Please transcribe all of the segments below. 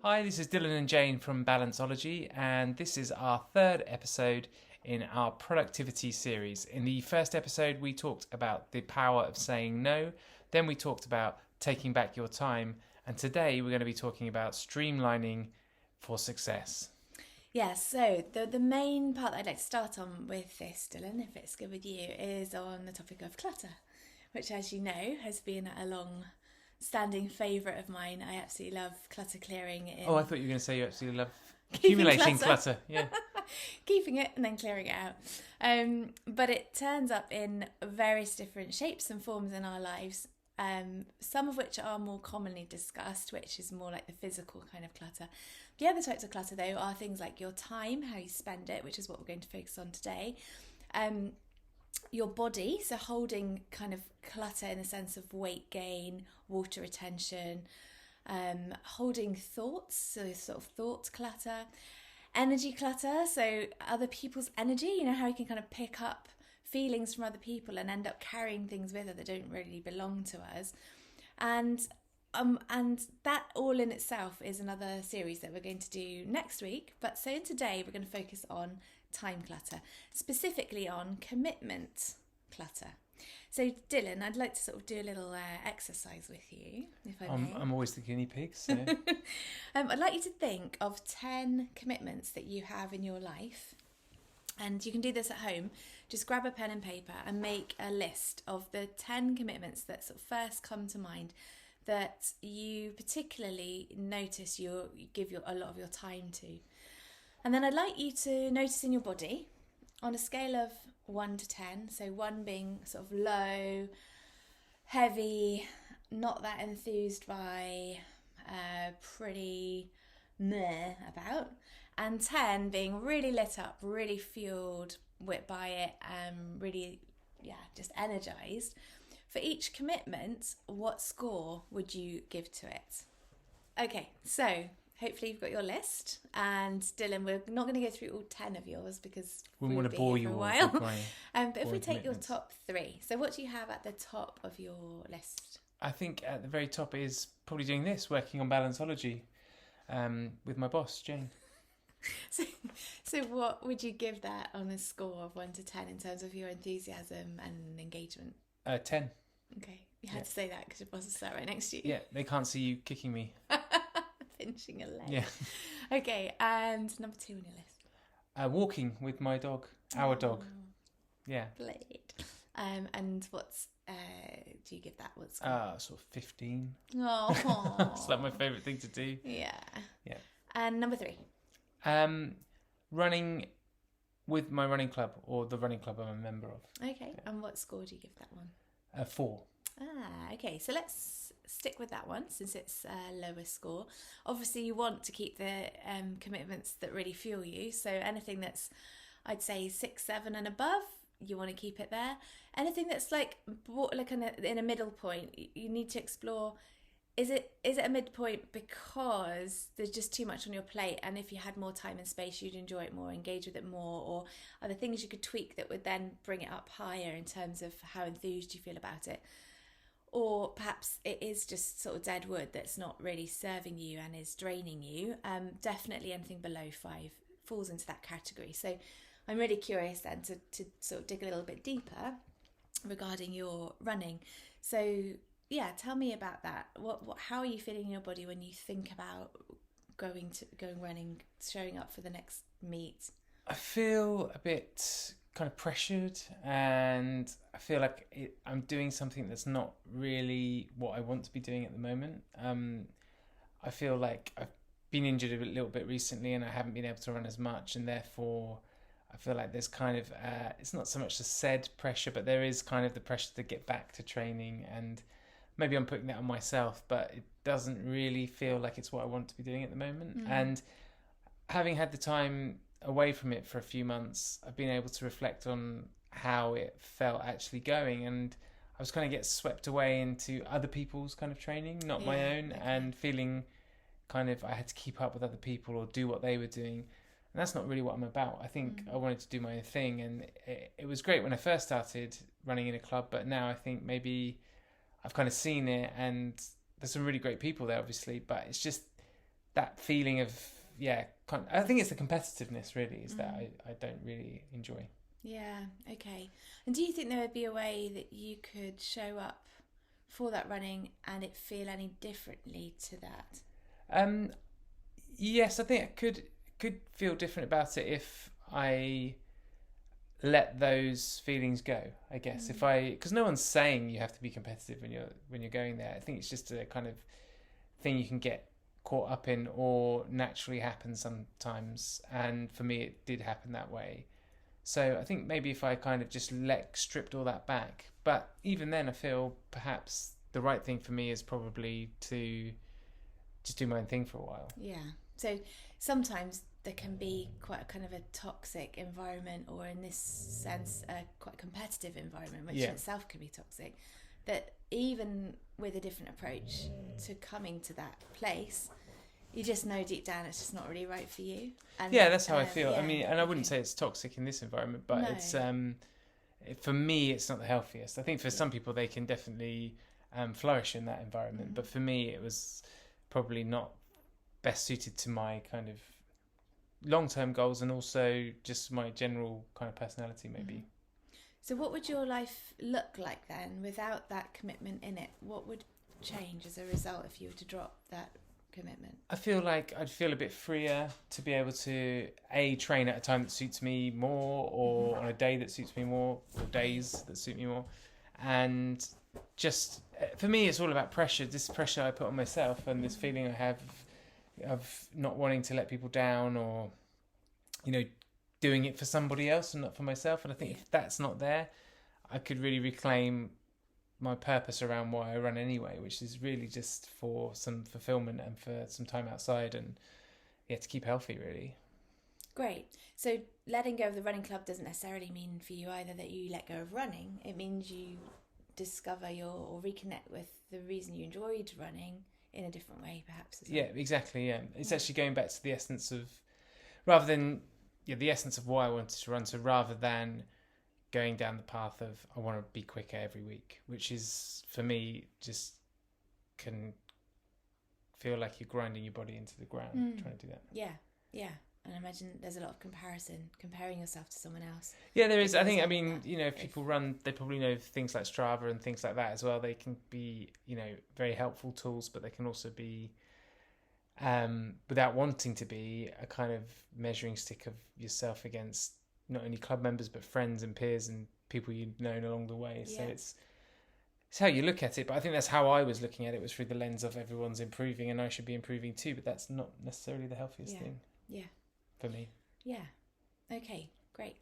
Hi, this is Dylan and Jayne from Balanceology, and this is our third episode in our productivity series. In the first episode, we talked about the power of saying no. Then we talked about taking back your time. And today we're going to be talking about streamlining for success. Yes, so the main part that I'd like to start on with this, Dylan, if it's good with you, is on the topic of clutter, which, as you know, has been a long-standing favourite of mine. I absolutely love clutter clearing. Oh, I thought you were going to say you absolutely love accumulating clutter. Yeah. Keeping it and then clearing it out. But it turns up in various different shapes and forms in our lives, some of which are more commonly discussed, which is more like the physical kind of clutter. The other types of clutter, though, are things like your time, how you spend it, which is what we're going to focus on today. Your body, so holding kind of clutter in the sense of weight gain, water retention, holding thoughts, so sort of thought clutter, energy clutter, so other people's energy, you know, how you can kind of pick up feelings from other people and end up carrying things with us that don't really belong to us. And that all in itself is another series that we're going to do next week. But so today we're going to focus on time clutter, specifically on commitment clutter. So Dylan, I'd like to sort of do a little exercise with you, if I may. I'm always the guinea pig, so... I'd like you to think of 10 commitments that you have in your life. And you can do this at home. Just grab a pen and paper and make a list of the 10 commitments that sort of first come to mind that you particularly notice you give a lot of your time to. And then I'd like you to notice in your body on a scale of 1 to 10, so 1 being sort of low, heavy, not that enthused by, pretty meh about, and 10 being really lit up, really fueled by it, really, just energized. For each commitment, what score would you give to it? Okay, so hopefully you've got your list. And Dylan, we're not going to go through all 10 of yours because we want to be bore here you for a all. while. But if we take your top 3, so what do you have at the top of your list? I think at the very top is probably doing this, working on Balanceology with my boss, Jayne. So what would you give that on a score of 1 to 10 in terms of your enthusiasm and engagement? 10. Okay, you had to say that because your boss is sat right next to you. Yeah, they can't see you kicking me. Pinching a leg. Yeah. Okay, and number 2 on your list? Walking with my dog, our dog. Yeah. Blade. And what's do you give that? What's sort of 15. Oh, it's like my favourite thing to do. Yeah. Yeah. And number 3? Running with my running club, or the running club I'm a member of. Okay. Yeah. And what score do you give that one? 4. Okay. So let's stick with that one since it's a lower score. Obviously, you want to keep the commitments that really fuel you. So anything that's, I'd say 6, 7 and above, you want to keep it there. Anything that's like in a middle point, you need to explore. Is it a midpoint because there's just too much on your plate, and if you had more time and space you'd enjoy it more, engage with it more, or are there things you could tweak that would then bring it up higher in terms of how enthused you feel about it? Or perhaps it is just sort of dead wood that's not really serving you and is draining you. Definitely anything below 5 falls into that category. So I'm really curious then to sort of dig a little bit deeper regarding your running. So yeah, tell me about that. How are you feeling in your body when you think about going running, showing up for the next meet? I feel a bit kind of pressured, and I feel like I'm doing something that's not really what I want to be doing at the moment. I feel like I've been injured a little bit recently, and I haven't been able to run as much, and therefore I feel like there's kind of it's not so much the said pressure, but there is kind of the pressure to get back to training, and maybe I'm putting that on myself, but it doesn't really feel like it's what I want to be doing at the moment. And having had the time away from it for a few months, I've been able to reflect on how it felt actually going, and I was kind of get swept away into other people's kind of training, not my own, and feeling kind of I had to keep up with other people or do what they were doing. And that's not really what I'm about. I think I wanted to do my own thing, and it was great when I first started running in a club, but now I think maybe I've kind of seen it, and there's some really great people there, obviously, but it's just that feeling of, I think it's the competitiveness really is that I don't really enjoy. Yeah, okay. And do you think there would be a way that you could show up for that running and it feel any differently to that? Yes, I think I could feel different about it if I let those feelings go, I guess. Because no one's saying you have to be competitive when you're going there. I think it's just a kind of thing you can get caught up in or naturally happen sometimes, and for me it did happen that way. So I think maybe if I kind of just stripped all that back, but even then I feel perhaps the right thing for me is probably to just do my own thing for a while. Yeah. So sometimes there can be quite a kind of a toxic environment, or in this sense a quite competitive environment, which in itself can be toxic, that even with a different approach to coming to that place, you just know deep down it's just not really right for you. And that's how I feel. I mean, and I wouldn't say it's toxic in this environment, but it's for me it's not the healthiest. I think for some people they can definitely flourish in that environment, but for me it was probably not best suited to my kind of long-term goals and also just my general kind of personality maybe. So what would your life look like then without that commitment in it? What would change as a result if you were to drop that commitment? I feel like I'd feel a bit freer to be able to train at a time that suits me more, or on a day that suits me more, or days that suit me more. And just for me it's all about pressure, this pressure I put on myself and this feeling I have of not wanting to let people down, or doing it for somebody else and not for myself. And I think if that's not there, I could really reclaim my purpose around why I run anyway, which is really just for some fulfillment and for some time outside and to keep healthy really. Great. So letting go of the running club doesn't necessarily mean for you either that you let go of running. It means you discover or reconnect with the reason you enjoyed running in a different way perhaps as well. Yeah, exactly. It's actually going back to the essence of, rather than the essence of why I wanted to run, so rather than going down the path of I want to be quicker every week, which is for me just can feel like you're grinding your body into the ground trying to do that. Yeah. And I imagine there's a lot of comparing yourself to someone else. Yeah, there is. I mean, if people run, they probably know things like Strava and things like that as well. They can be, very helpful tools, but they can also be, without wanting to be, a kind of measuring stick of yourself against not only club members, but friends and peers and people you've known along the way. So it's how you look at it. But I think that's how I was looking at it, was through the lens of everyone's improving and I should be improving too. But that's not necessarily the healthiest thing. Yeah. For me. Yeah. Okay, great.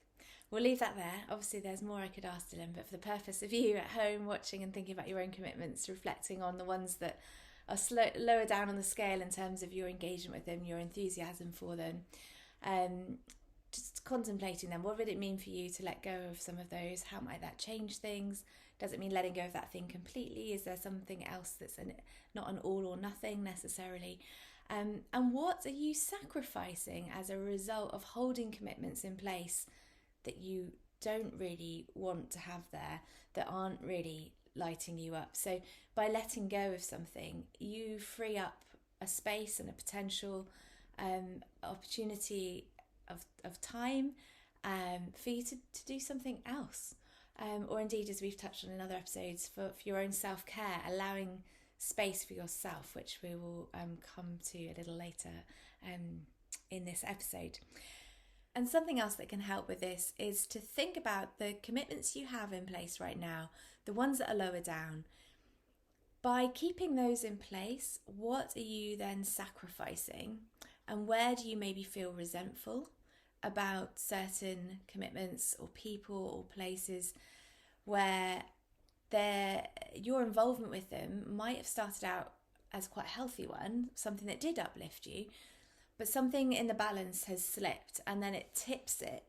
We'll leave that there. Obviously there's more I could ask Dylan, but for the purpose of you at home watching and thinking about your own commitments, reflecting on the ones that are lower down on the scale in terms of your engagement with them, your enthusiasm for them, just contemplating them. What would it mean for you to let go of some of those? How might that change things? Does it mean letting go of that thing completely? Is there something else that's not an all or nothing necessarily? And what are you sacrificing as a result of holding commitments in place that you don't really want to have there, that aren't really lighting you up? So by letting go of something, you free up a space and a potential opportunity of time for you to do something else. Or indeed, as we've touched on in other episodes, for your own self-care, allowing space for yourself, which we will come to a little later in this episode. And something else that can help with this is to think about the commitments you have in place right now, the ones that are lower down. By keeping those in place, what are you then sacrificing? And where do you maybe feel resentful about certain commitments or people or places where your involvement with them might have started out as quite a healthy one, something that did uplift you, but something in the balance has slipped and then it tips it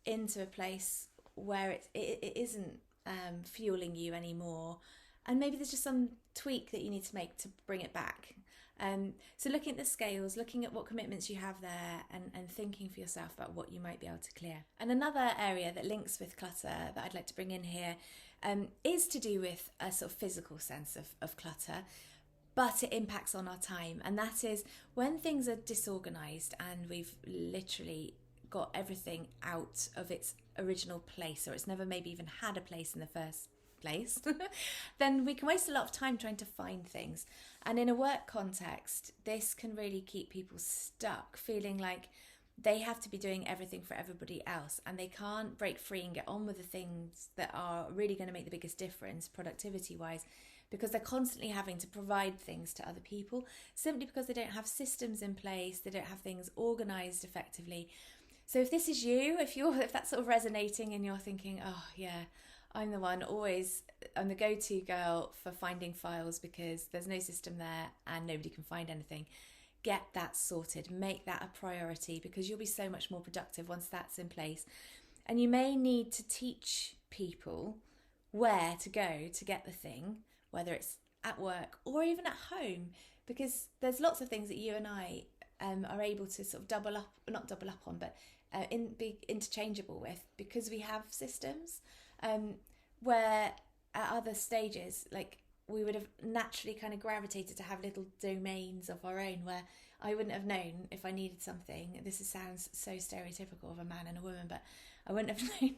into a place where it isn't fueling you anymore, and maybe there's just some tweak that you need to make to bring it back. So looking at the scales, looking at what commitments you have there, and thinking for yourself about what you might be able to clear. And another area that links with clutter that I'd like to bring in here is to do with a sort of physical sense of clutter. but it impacts on our time. And that is when things are disorganized and we've literally got everything out of its original place, or it's never maybe even had a place in the first place, then we can waste a lot of time trying to find things. And in a work context, this can really keep people stuck, feeling like they have to be doing everything for everybody else, and they can't break free and get on with the things that are really going to make the biggest difference productivity wise, because they're constantly having to provide things to other people, simply because they don't have systems in place, they don't have things organized effectively. So if this is you, if that's sort of resonating and you're thinking, oh yeah, I'm the go-to girl for finding files because there's no system there and nobody can find anything, get that sorted. Make that a priority, because you'll be so much more productive once that's in place. And you may need to teach people where to go to get the thing, whether it's at work or even at home, because there's lots of things that you and I are able to sort of be interchangeable with, because we have systems where at other stages, like, we would have naturally kind of gravitated to have little domains of our own where I wouldn't have known if I needed something. Sounds so stereotypical of a man and a woman, but I wouldn't have known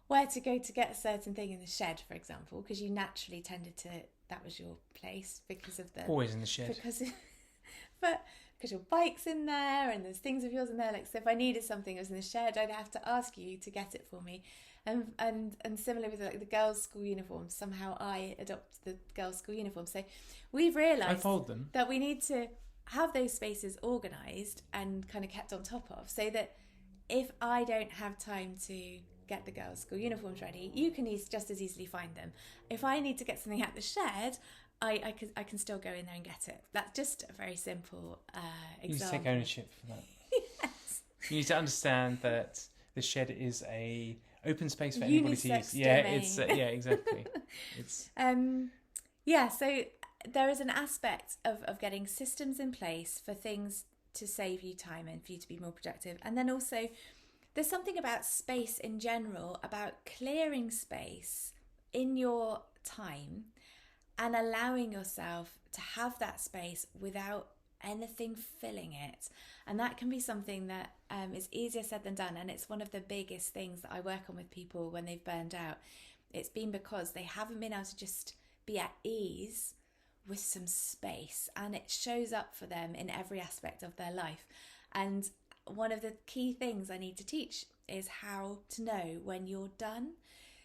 where to go to get a certain thing in the shed, for example, because you naturally tended to, that was your place because of the... Always in the shed. Because your bike's in there and there's things of yours in there. Like, so if I needed something that was in the shed, I'd have to ask you to get it for me. And similarly with like the girls' school uniforms, somehow I adopt the girls' school uniform. So we've realised I fold them. that we need to have those spaces organised and kind of kept on top of, so that if I don't have time to get the girls' school uniforms ready, you can just as easily find them. If I need to get something out the shed, I can still go in there and get it. That's just a very simple example. You need to take ownership for that. Yes. You need to understand that the shed is a open space for anybody to use. Yeah, domain. it's exactly. It's So there is an aspect of getting systems in place for things to save you time and for you to be more productive. And then also there's something about space in general, about clearing space in your time and allowing yourself to have that space without anything filling it. And that can be something that is easier said than done. And it's one of the biggest things that I work on with people when they've burned out. It's been because they haven't been able to just be at ease with some space, and it shows up for them in every aspect of their life. And one of the key things I need to teach is how to know when you're done.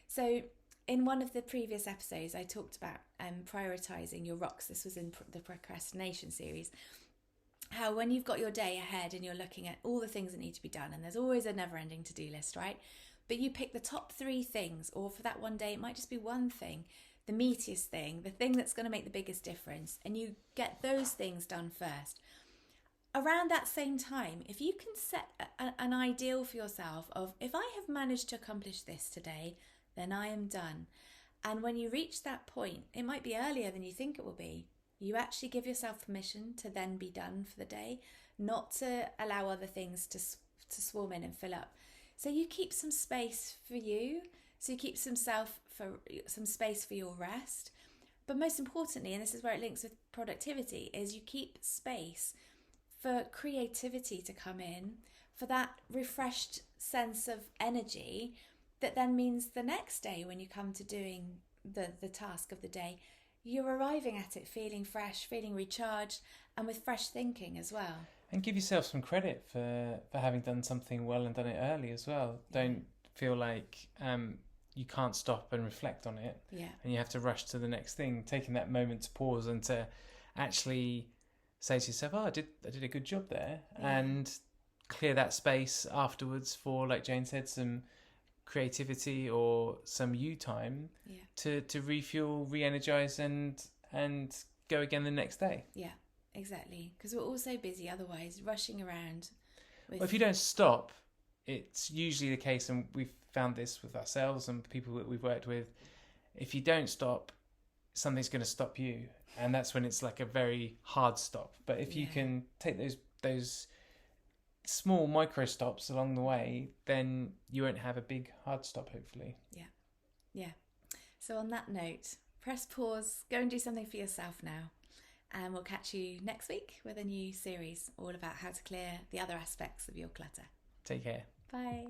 So in one of the previous episodes, I talked about prioritising your rocks. This was in the procrastination series. How when you've got your day ahead and you're looking at all the things that need to be done, and there's always a never-ending to-do list, right? But you pick the top 3 things, or for that one day, it might just be one thing, the meatiest thing, the thing that's going to make the biggest difference, and you get those things done first. Around that same time, if you can set an ideal for yourself of, if I have managed to accomplish this today, then I am done. And when you reach that point, it might be earlier than you think it will be. You actually give yourself permission to then be done for the day, not to allow other things to swarm in and fill up. So you keep some space for you. So you keep some space for your rest. But most importantly, and this is where it links with productivity, is you keep space for creativity to come in, for that refreshed sense of energy that then means the next day when you come to doing the task of the day, you're arriving at it feeling fresh, feeling recharged, and with fresh thinking as well. And give yourself some credit for having done something well and done it early as well. Don't feel like you can't stop and reflect on it, and you have to rush to the next thing. Taking that moment to pause and to actually say to yourself, I did a good job there, and clear that space afterwards for, like Jayne said, some creativity or some you time to refuel, re-energize and go again the next day. Yeah, exactly. Because we're all so busy otherwise, rushing around. Well, if you don't stop, it's usually the case, and we've found this with ourselves and people that we've worked with, if you don't stop, something's going to stop you, and that's when it's like a very hard stop. But if you can take those small micro stops along the way, then you won't have a big hard stop, hopefully. Yeah. So on that note, press pause, go and do something for yourself now, and we'll catch you next week with a new series all about how to clear the other aspects of your clutter. Take care. Bye.